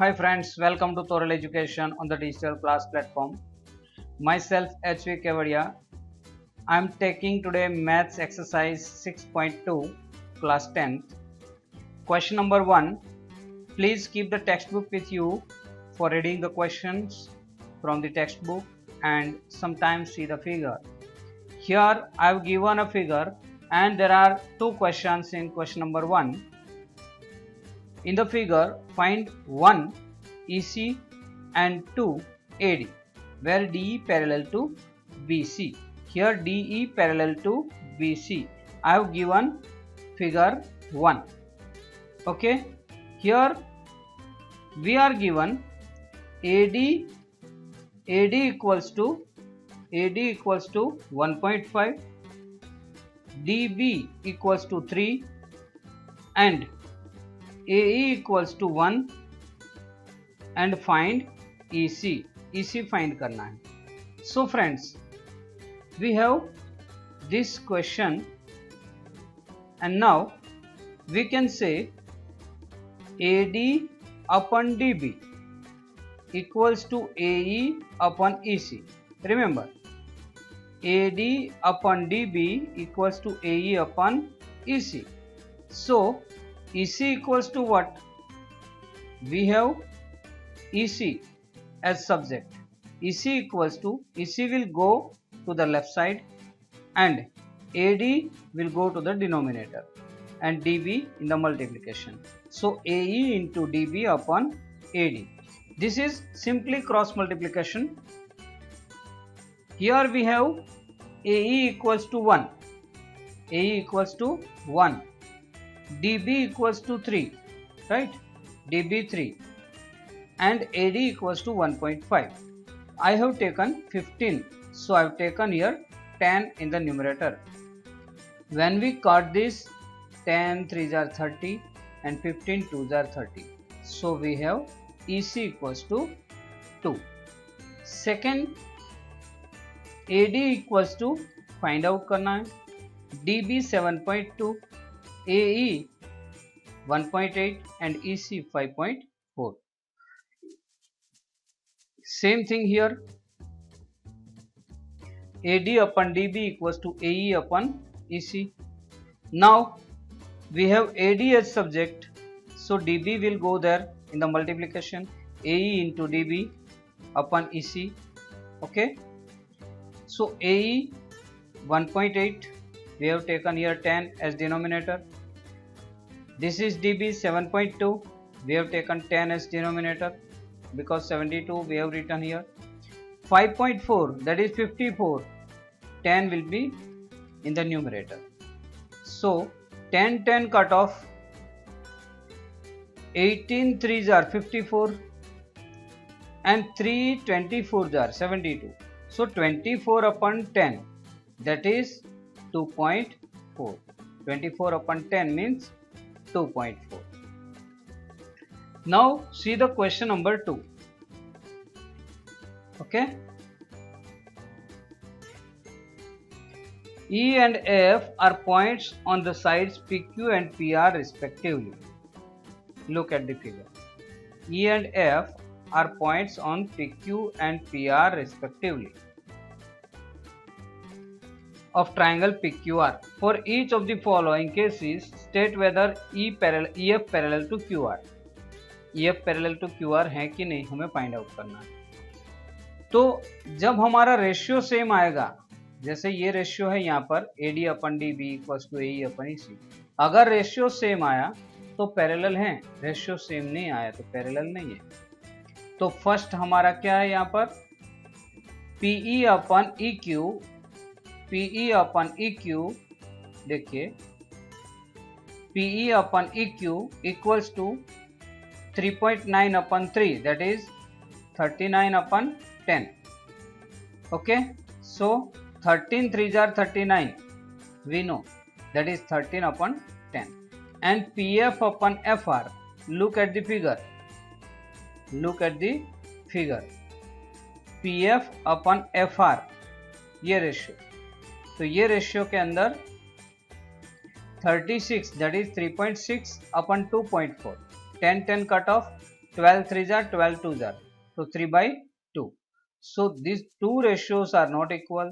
Hi friends, welcome to Toral Education on the digital class platform. Myself HV Kevadia. I am taking today maths exercise 6.2 class 10th. Question number 1. Please keep the textbook with you for reading the questions from the textbook and sometimes see the figure. Here I have given a figure and there are two questions in question number 1. In the figure, find 1 EC and 2 AD, where DE parallel to BC. Here DE parallel to BC. I have given figure 1. Okay. Here we are given AD equals to 1.5, DB equals to 3 and AE equals to 1 and find EC. EC find करना है. So friends, we have this question and now we can say AD upon DB equals to AE upon EC. Remember, AD upon DB equals to AE upon EC. So EC equals to what? We have EC as subject. EC equals to, EC will go to the left side and AD will go to the denominator and DB in the multiplication. So AE into DB upon AD. This is simply cross multiplication. Here we have AE equals to 1. AE equals to 1. DB equals to 3, right? DB 3 and AD equals to 1.5. I have taken 15, so I have taken here 10 in the numerator. When we cut this, 10 3s are 30 and 15 2s are 30. So we have EC equals to 2. Second, AD equals to find out करना है. DB 7.2, AE 1.8 and EC 5.4. Same thing here. AD upon DB equals to AE upon EC. Now we have AD as subject, so DB will go there in the multiplication. AE into DB upon EC. Okay. So AE 1.8, we have taken here 10 as denominator. This is DB 7.2, we have taken 10 as denominator because 72 we have written here. 5.4, that is 54, 10 will be in the numerator. So 10 cut off, 18 3s are 54 and 3 24s are 72. So 24 upon 10, that is 2.4. 24 upon 10 means 2.4. Now see the question number 2. Okay. E and F are points on the sides PQ and PR respectively. Look at the figure. E and F are points on PQ and PR respectively of triangle PQR. For each of the following cases, state whether EF parallel to QR. EF parallel to QR है कि नहीं, हमें find out करना है. तो जब हमारा ratio same आएगा, जैसे ये रेशियो है यहाँ पर AD upon DB equals to AE upon EC, अगर रेशियो सेम आया तो पैरेलल है, रेशियो सेम नहीं आया तो पैरेलल नहीं है. तो फर्स्ट हमारा क्या है यहाँ पर, PE अपन EQ, देखिए PE upon EQ equals to 3.9 upon 3, that is 39 upon 10. Okay, so 13 3s are 39, we know, that is 13 upon 10. And PF upon FR, look at the figure. PF upon FR, ये ratio, तो ये ratio के अंदर 36, that is 3.6 upon 2.4. 10 10 cut off, 12 3s are 12 2s are, so 3/2. So these two ratios are not equal,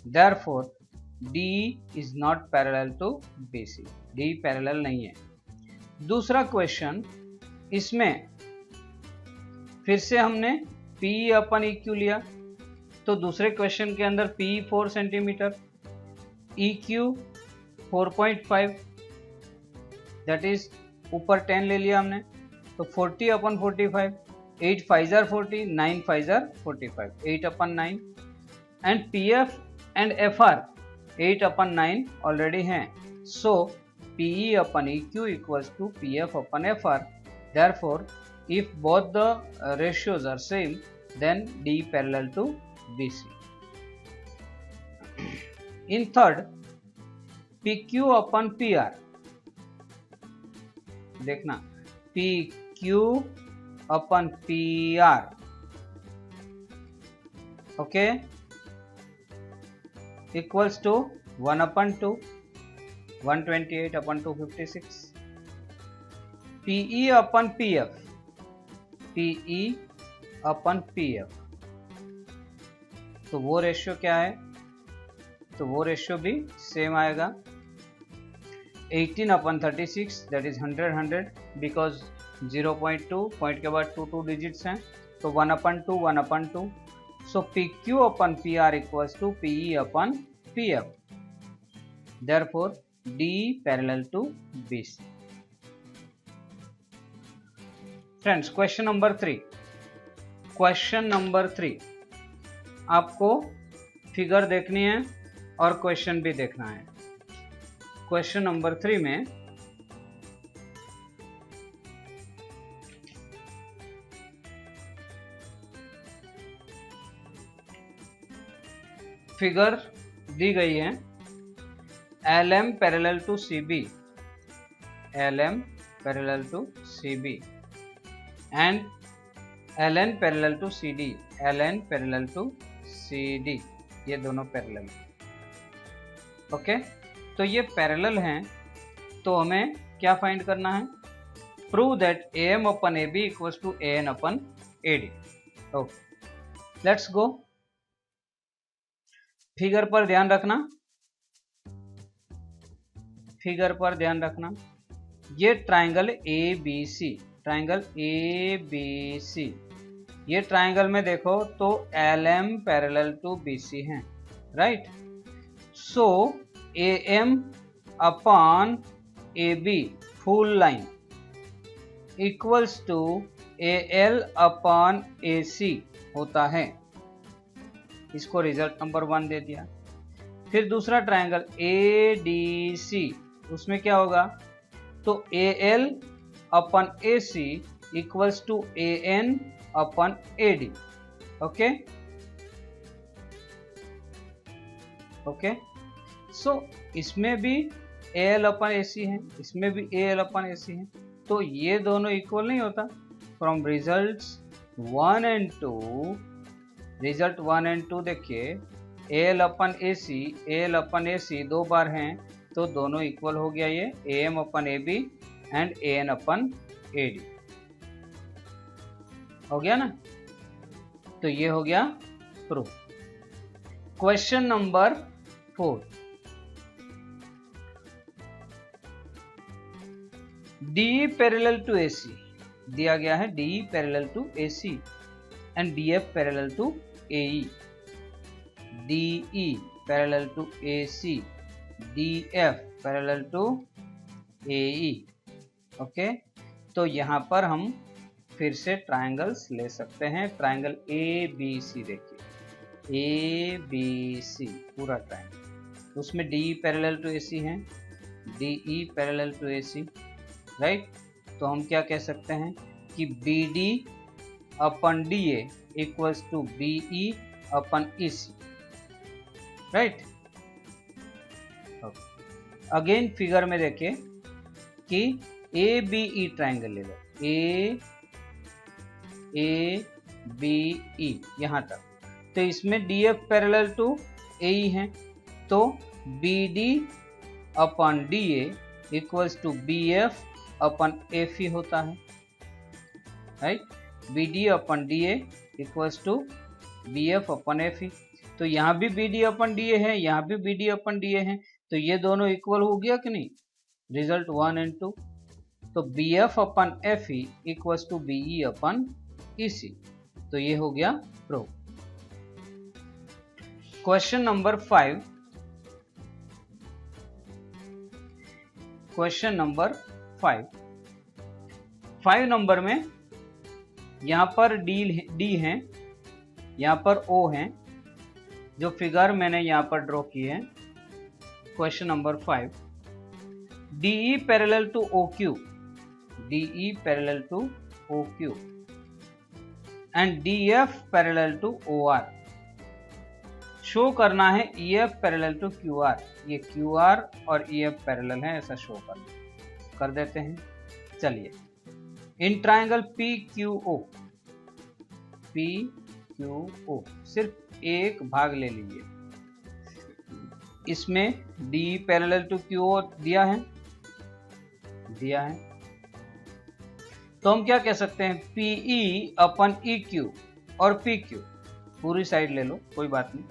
therefore D is not parallel to BC. D parallel नहीं है. दूसरा question, इसमें फिर से हमने PE अपन EQ लिया, तो दूसरे क्वेश्चन के अंदर PE 4 centimetre, EQ 4.5, that is ऊपर 10 ले लिया हमने, तो 40/45, 8 5s are 40, 9 5s are 45, 8/9, and PF and FR 8/9 already हैं, सो PE/EQ equals to PF/FR. Therefore, if both the ratios are same, then D parallel to BC. In third, PQ/PR. देखना, PQ/PR, okay, equals to 1/2, 128/256. PE/PF, PE/PF, तो वो ratio क्या है? तो वो ratio भी same आएगा, 18/36, दैट इज 100 बिकॉज 0.2 पॉइंट के बाद 2 डिजिट्स हैं, तो 1/2 1/2. सो PQ/PR equals to PE/PF. Therefore D parallel to BC. Friends, question number 3. Question number 3, आपको फिगर देखनी है और क्वेश्चन भी देखना है. क्वेश्चन नंबर 3 में फिगर दी गई है, LM parallel to CB, LM parallel to CB and LN parallel to CD, LN parallel to CD, ये दोनों पैरेलल. ओके, तो ये पैरेलल हैं, तो हमें क्या फाइंड करना है? Prove that AM/AB equals to AN/AD. Okay, let's go. Figure पर ध्यान रखना, फिगर पर ध्यान रखना. ये ट्राइंगल ABC, ट्राइंगल ABC, ये ट्राइंगल में देखो तो LM पैरेलल टू BC है, right? So AM/AB full line equals to AL/AC होता है. इसको रिजल्ट नंबर 1 दे दिया. फिर दूसरा ट्राइंगल ADC, उसमें क्या होगा? तो AL/AC equals to AN/AD. Okay, okay, so इसमें भी AL/AC है, इसमें भी AL/AC है, तो ये दोनों इक्वल नहीं होता. From results 1 and 2, result 1 and 2 देखिए, AL/AC दो बार हैं, तो दोनों इक्वल हो गया. ये AM/AB एंड AN/AD हो गया ना, तो ये हो गया proof. Question number 4, DE parallel to AC दिया गया है, DE parallel to AC and DF parallel to AE. DE parallel to AC, DF parallel to AE. Okay, तो यहाँ पर हम फिर से ट्राइंगल्स ले सकते हैं. ट्राइंगल ABC देखिए, ABC पूरा ट्राइंगल, उसमें DE पैरेलल टू AC है, DE parallel to AC, right? तो हम क्या कह सकते हैं कि BD/DA equals to BE/EC, right? Again figure में देखिए कि ABE ट्राइंगल ले लो, ABE यहाँ तक, तो इसमें DF पैरेलल टू AE है, तो BD/DA इक्वल्स टू BF/FE होता है. Right. B D upon D A equals to B F upon F E. तो यहाँ भी B D upon D A है, यहाँ भी B D upon D A है, तो ये दोनों इक्वल हो गया कि नहीं, रिजल्ट 1 एंड 2। तो B F upon F E equals to B E upon E C. तो ये हो गया prove. Question number 5। Question number 5 number में यहां पर डी है, यहां पर ओ है, जो फिगर मैंने यहां पर ड्रॉ की है। Question number 5, DE parallel to OQ, DE parallel to OQ and DF parallel to OR। Show करना है EF पैरेलल टू QR। ये QR और EF पैरेलल है, ऐसा शो कर देते हैं। चलिए, इन ट्राइंगल PQO, PQO सिर्फ एक भाग ले लीजिए। इसमें DE पैरेलल टू QO दिया है, तो हम क्या कह सकते हैं, PE अपन EQ और PQ, पूरी साइड ले लो कोई बात नहीं,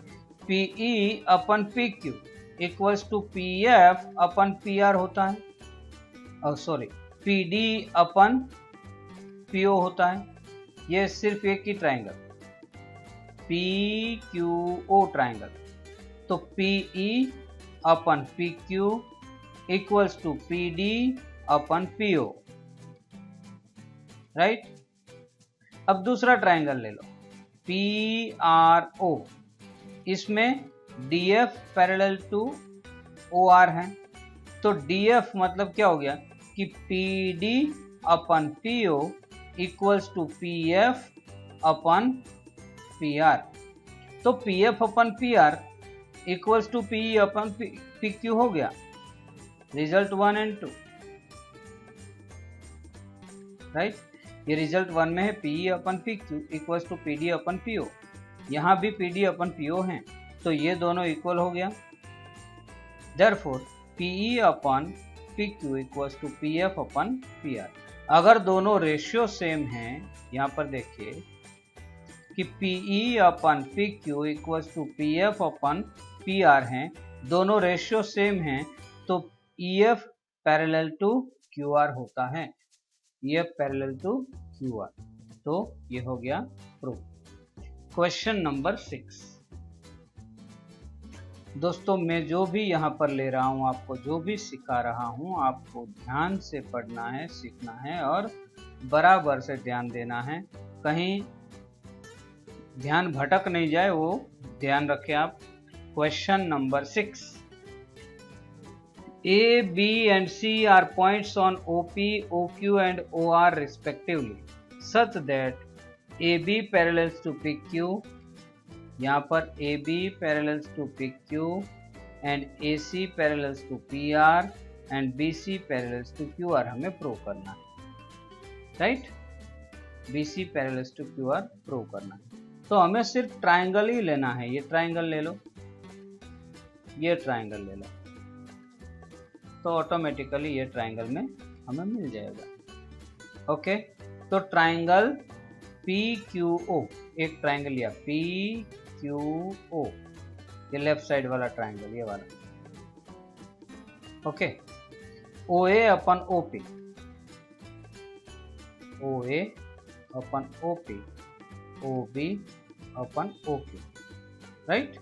PE upon PQ equals to PF upon PR होता है, और सॉरी PD अपन PO होता है। ये सिर्फ एक ही ट्राइंगल PQO ट्राइंगल। तो PE upon PQ equals to PD upon PO, right. अब दूसरा ट्राइंगल ले लो PRO। इसमें DF पैरेलल टू OR है, तो DF मतलब क्या हो गया कि PD upon PO equals to PF upon PR। तो PF upon PR equals to PE upon PQ हो गया, रिजल्ट 1 एंड 2, राइट। ये रिजल्ट 1 में है PE upon PQ equals to PD upon PO। यहाँ भी PD अपन PO हैं, तो ये दोनों इक्वल हो गया। Therefore PE upon PQ equals to PF upon PR। अगर दोनों रेशियो सेम हैं, यहाँ पर देखिए कि PE upon PQ equals to PF upon PR हैं, दोनों रेशियो सेम हैं, तो EF पैरेलल टू QR होता है, EF पैरेलल टू QR। तो ये हो गया प्रूफ। Question number 6। दोस्तों, मैं जो भी यहाँ पर ले रहा हूँ, आपको जो भी सिखा रहा हूँ, आपको ध्यान से पढ़ना है, सीखना है और बराबर से ध्यान देना है, कहीं ध्यान भटक नहीं जाए, वो ध्यान रखें आप। Question number 6, A, B and C are points on OP, OQ and OR respectively, such that AB parallels to PQ, यहाँ पर AB parallels to PQ and AC parallels to PR and BC parallels to QR हमें prove करना है, right. BC parallels to QR prove करना है, तो हमें सिर्फ ट्राइंगल ही लेना है। ये ट्राइंगल ले लो, ये ट्राइंगल ले लो, तो ऑटोमेटिकली ये ट्राइंगल में हमें मिल जाएगा। ओके, तो ट्राइंगल PQO, एक ट्राइंगल लिया PQO, ये लेफ्ट साइड वाला ट्राइंगल, ये वाला। Okay, OA upon OP, OA upon OP, OB upon OQ, right.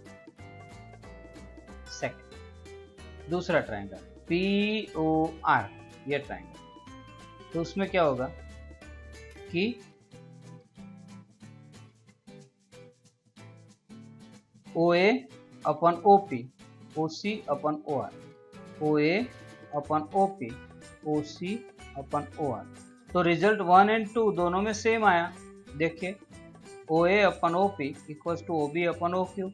Second, दूसरा ट्राइंगल POR, ये ट्राइंगल, तो उसमें क्या होगा कि OA upon OP, OC upon OR, OA upon OP, OC upon OR। तो रिजल्ट 1 एंड 2 दोनों में सेम आया। देखिए, OA upon OP equals to OB upon OQ,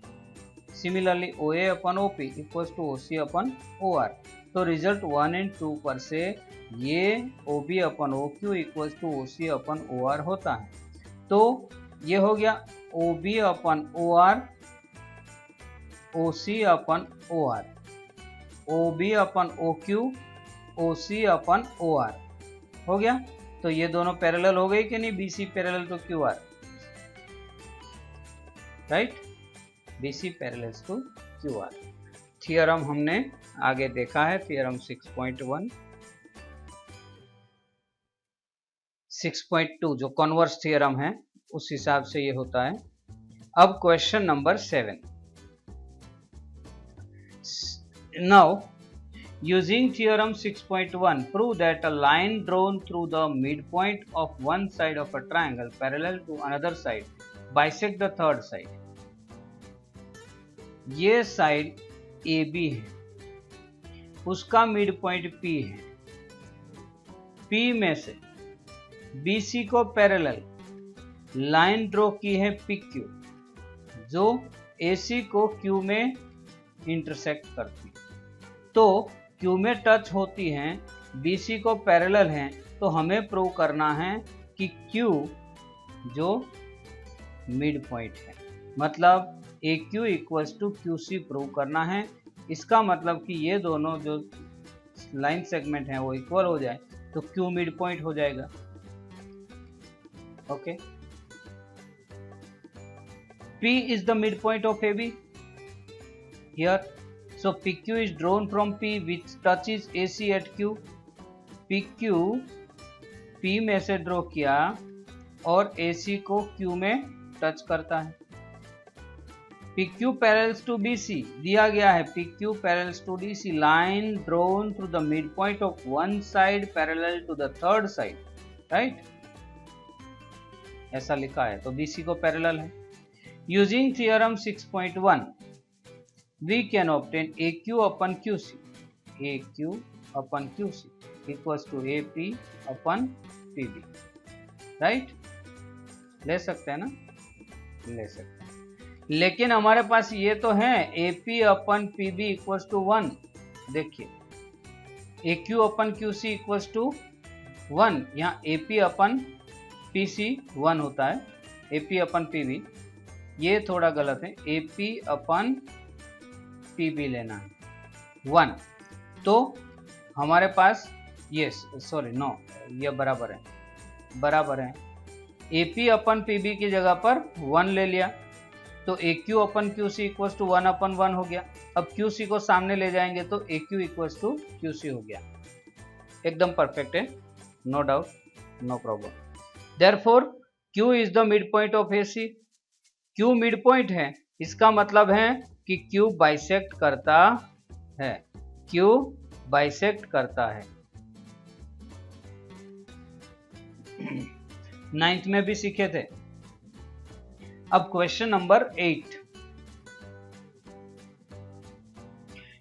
similarly OA upon OP equals to OC upon OR। तो result 1 and 2 पर से ये OB upon OQ equals to OC upon OR होता है। तो ये हो गया OB upon OR, OC upon OR, OB upon OQ, OC upon OR हो गया। तो ये दोनों पैरेलल हो गए कि नहीं, BC parallel to QR, right, BC parallels to QR। Theorem हमने आगे देखा है, थियरम 6.1, 6.2 जो कॉन्वर्स थियरम है उस हिसाब से ये होता है। अब question number 7, now using theorem 6.1 prove that a line drawn through the midpoint of one side of a triangle parallel to another side bisect the third side। ये साइड AB है, उसका मिड पॉइंट P है, P में से BC को parallel line draw की है PQ, जो AC को Q में इंटरसेक्ट करती है। तो Q में टच होती हैं, BC को पैरेलल हैं, तो हमें प्रूव करना है कि Q जो मिड पॉइंट है, मतलब AQ equals to QC prove करना है। इसका मतलब कि ये दोनों जो लाइन सेगमेंट हैं वो इक्वल हो जाए तो Q मिड पॉइंट हो जाएगा। Okay, P is the midpoint of AB here, so PQ is drawn from P which touches AC at Q। PQ P में से ड्रॉ किया और AC को Q में टच करता है। PQ parallels to BC दिया गया है, PQ parallels to DC, line drawn through the midpoint of one side parallel to the third side, right? ऐसा लिखा है, तो BC को पैरेलल है। Using theorem 6.1 we can obtain AQ upon QC, AQ upon QC equals to AP upon PB, right? ले सकते हैं ना, ले सकते हैं, लेकिन हमारे पास ये तो है AP upon PB equals to 1। देखिए AQ upon QC equals to 1, यहाँ AP अपन PC 1 होता है, AP अपन PB, ये थोड़ा गलत है, AP अपन PB लेना है 1। तो हमारे पास ये सॉरी नो, ये बराबर है, बराबर है, AP अपन PB की जगह पर 1 ले लिया, तो AQ upon QC equals to 1 upon 1 हो गया। अब QC को सामने ले जाएंगे तो AQ इक्वल्स टू QC हो गया, एकदम परफेक्ट है, no doubt, no problem. Therefore Q is the mid point of AC, Q mid point है, इसका मतलब है कि Q बाइसेक्ट करता है, Q बाइसेक्ट करता है। 9th में भी सीखे थे। अब question number 8,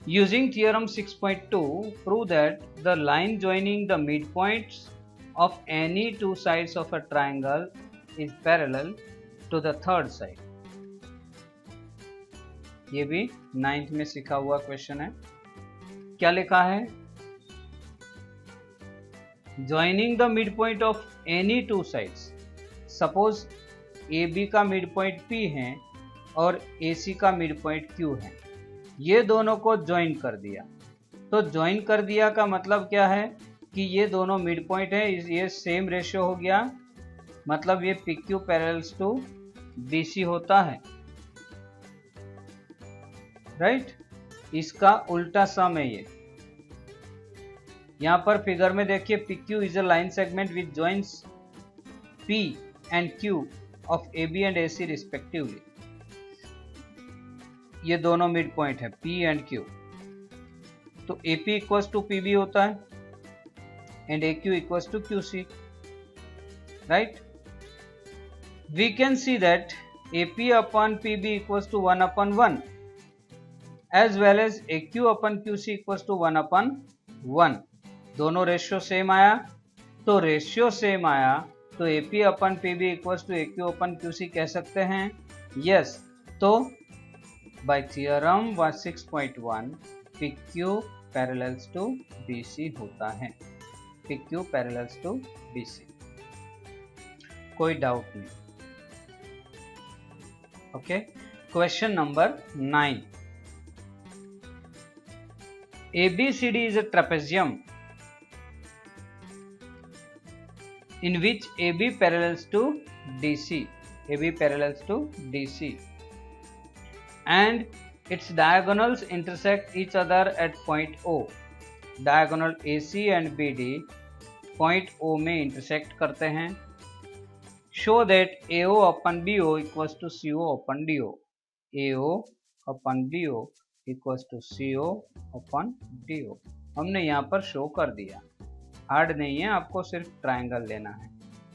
using theorem 6.2 prove that the line joining the mid points of any two sides of a triangle is parallel to the third side. ये भी 9th में सीखा हुआ क्वेश्चन है। क्या लिखा है, joining the mid point of any two sides, suppose AB का मिड पॉइंट P है और AC का मिड पॉइंट Q है, ये दोनों को ज्वाइन कर दिया। तो ज्वाइन कर दिया का मतलब क्या है कि ये दोनों मिड पॉइंट है, ये सेम रेशियो हो गया, मतलब ये PQ पैरेलल्स टू BC होता है, राइट? इसका उल्टा सम है ये। यहां पर फिगर में देखिए, PQ is a line segment which joins P and Q of AB and AC respectively। ये दोनों मिड पॉइंट है P एंड Q, तो AP इक्वल्स टू PB होता है and AQ equals to QC, right? We can see that AP upon PB equals to 1 upon 1 as well as AQ upon QC equals to 1 upon 1। दोनों ratio same आया, तो ratio same आया तो AP upon PB equals to AQ upon QC कह सकते हैं, yes. तो by theorem 6.1 PQ parallels to BC होता है, PQ पैरेलल्स टू BC, कोई डाउट नहीं। Okay, question number 9, ABCD is a trapezium in which AB parallels to DC, AB parallels to DC, and its diagonals intersect each other at point O. Diagonal AC and BD point O में intersect करते हैं. Show that AO upon BO equals to CO upon DO. AO upon BO equals to CO upon DO. हमने यहाँ पर show कर दिया. Hard नहीं है, आपको सिर्फ ट्रायंगल लेना है.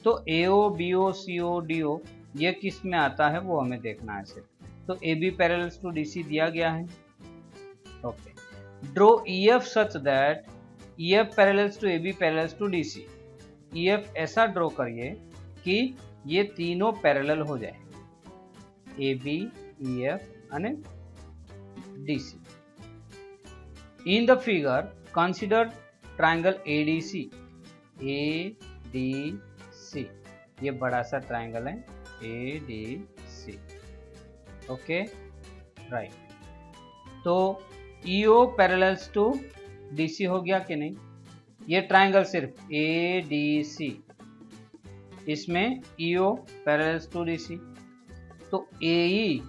तो AO, BO, CO, DO ये किस में आता है वो हमें देखना है सिर्फ. तो AB पैरेलल्स टू DC दिया गया है. Okay. Draw EF such that EF parallels to AB parallels to DC. EF ऐसा ड्रॉ करिए कि ये तीनों पैरेलल हो जाए. AB, EF અને DC. In the figure, consider triangle ADC. ADC ये बड़ा सा ट्राइंगल है ADC. Okay, right. तो EO पैरेलल्स टू DC हो गया कि नहीं? ये ट्राइंगल सिर्फ ADC, इसमें EO पैरेलल्स टू DC. तो AE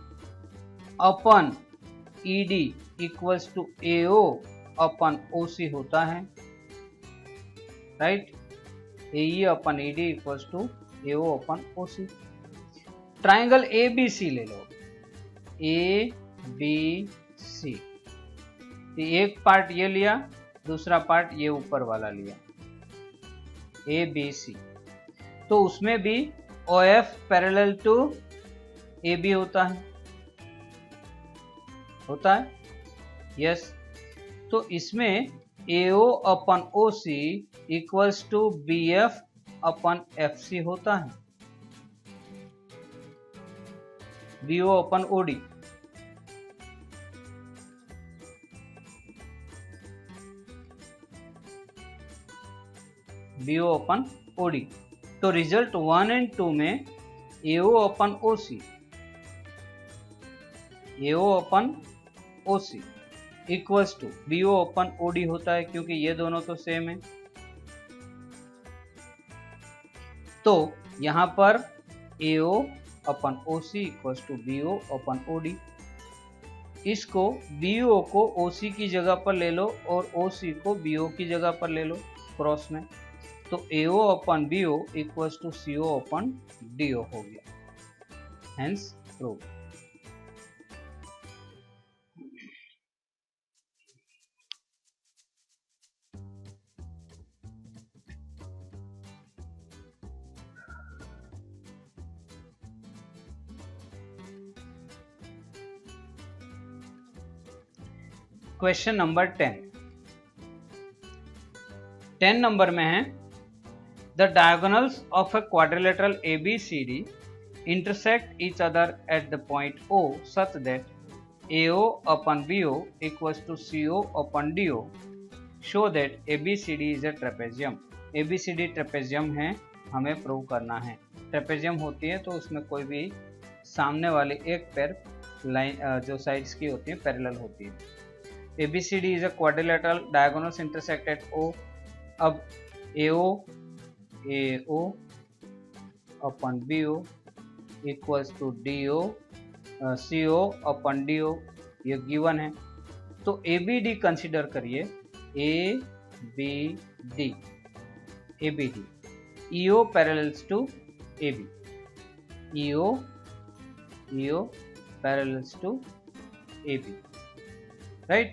upon ED equals to AO upon OC होता है, right. AE upon ED equals to AO upon OC. Triangle ABC ले लो, ABC. एक पार्ट ये लिया, दूसरा पार्ट ये ऊपर वाला लिया, ABC. तो उसमें भी OF पैरेलल टू AB होता है, यस. तो इसमें AO upon OC equals to BF upon FC होता है, BO upon OD. BO upon OD. तो रिजल्ट 1 एंड 2 में AO upon OC, AO upon OC equals to BO upon OD होता है, क्योंकि ये दोनों तो सेम है. तो यहां पर AO upon OC equals to BO upon OD. इसको BO को OC की जगह पर ले लो और OC को BO की जगह पर ले लो क्रॉस में. तो AO upon BO equals to CO upon DO हो गया. Hence prove. Question number 10. 10 नंबर में है the diagonals of a quadrilateral ABCD intersect each other at the point O such that AO upon BO equals to CO upon DO. Show that ABCD is a trapezium. ABCD trapezium है, हमें prove करना है. Trapezium होती है तो उसमें कोई भी सामने वाली एक पैर लाइन जो साइड्स की होती है पैरेलल होती है. ABCD is a quadrilateral, diagonals intersect at O. अब AO upon BO equals to DO CO upon DO ये गिवन है. तो ABD कंसिडर करिए, ABD EO parallels to AB, EO parallels to AB, right.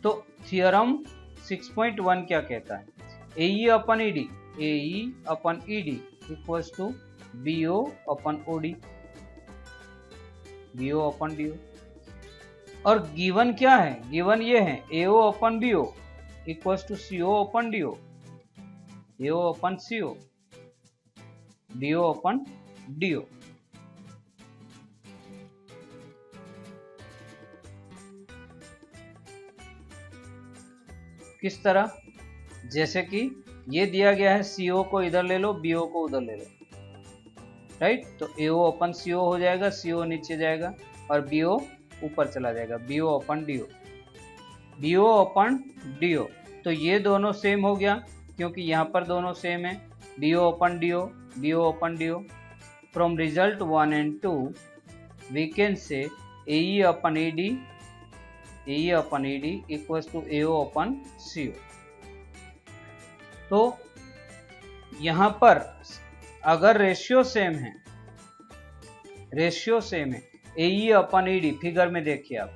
तो theorem 6.1 क्या कहता है? AE upon ED equals to BO upon OD, BO upon DO. और given क्या है? गिवन ये है AO upon BO equals to CO upon DO, AO upon CO, DO upon DO. किस तरह? जैसे कि ये दिया गया है, CO को इधर ले लो, BO को उधर ले लो, राइट. तो AO अपन CO हो जाएगा, CO नीचे जाएगा और BO ऊपर चला जाएगा, BO अपन DO. तो ये दोनों सेम हो गया क्योंकि यहाँ पर दोनों सेम है. DO upon DO, DO upon DO. From result 1 and 2, we can say AE upon AD, AE upon AD equals to AO upon CO. तो यहाँ पर अगर रेशियो सेम है, रेशियो सेम है, AE अपन ED फिगर में देखिए आप,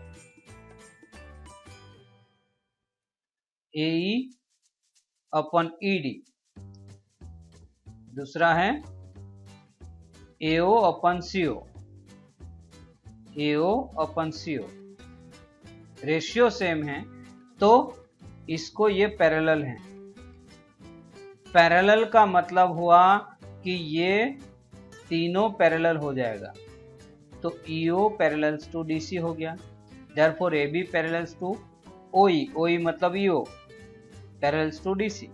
AE upon ED, दूसरा है AO upon CO, AO upon CO, ratio same है तो इसको ये पैरेलल है। पैरेलल का मतलब हुआ कि ये तीनों पैरेलल हो जाएगा, तो EO पैरेलल्स टू DC हो गया, therefore AB parallels to OE, OE मतलब EO parallels to DC,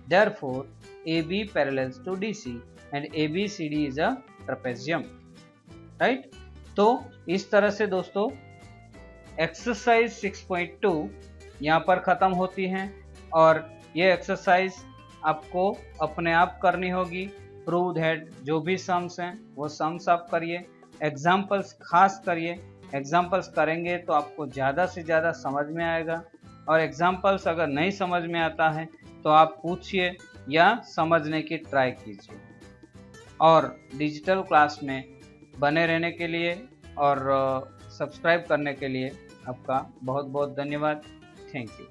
therefore AB parallels to DC and ABCD is a trapezium, right. तो इस तरह से दोस्तों एक्सरसाइज 6.2 यहाँ पर ख़त्म होती हैं और ये एक्सरसाइज आपको अपने आप करनी होगी। प्रूव दैट जो भी सम्स हैं वो सम्स आप करिए, एग्जाम्पल्स खास करिए, एग्जाम्पल्स करेंगे तो आपको ज़्यादा से ज़्यादा समझ में आएगा, और एग्जाम्पल्स अगर नहीं समझ में आता है तो आप पूछिए या समझने की ट्राई कीजिए। और डिजिटल क्लास में बने रहने के लिए और सब्सक्राइब करने के लिए आपका बहुत बहुत धन्यवाद। Thank you.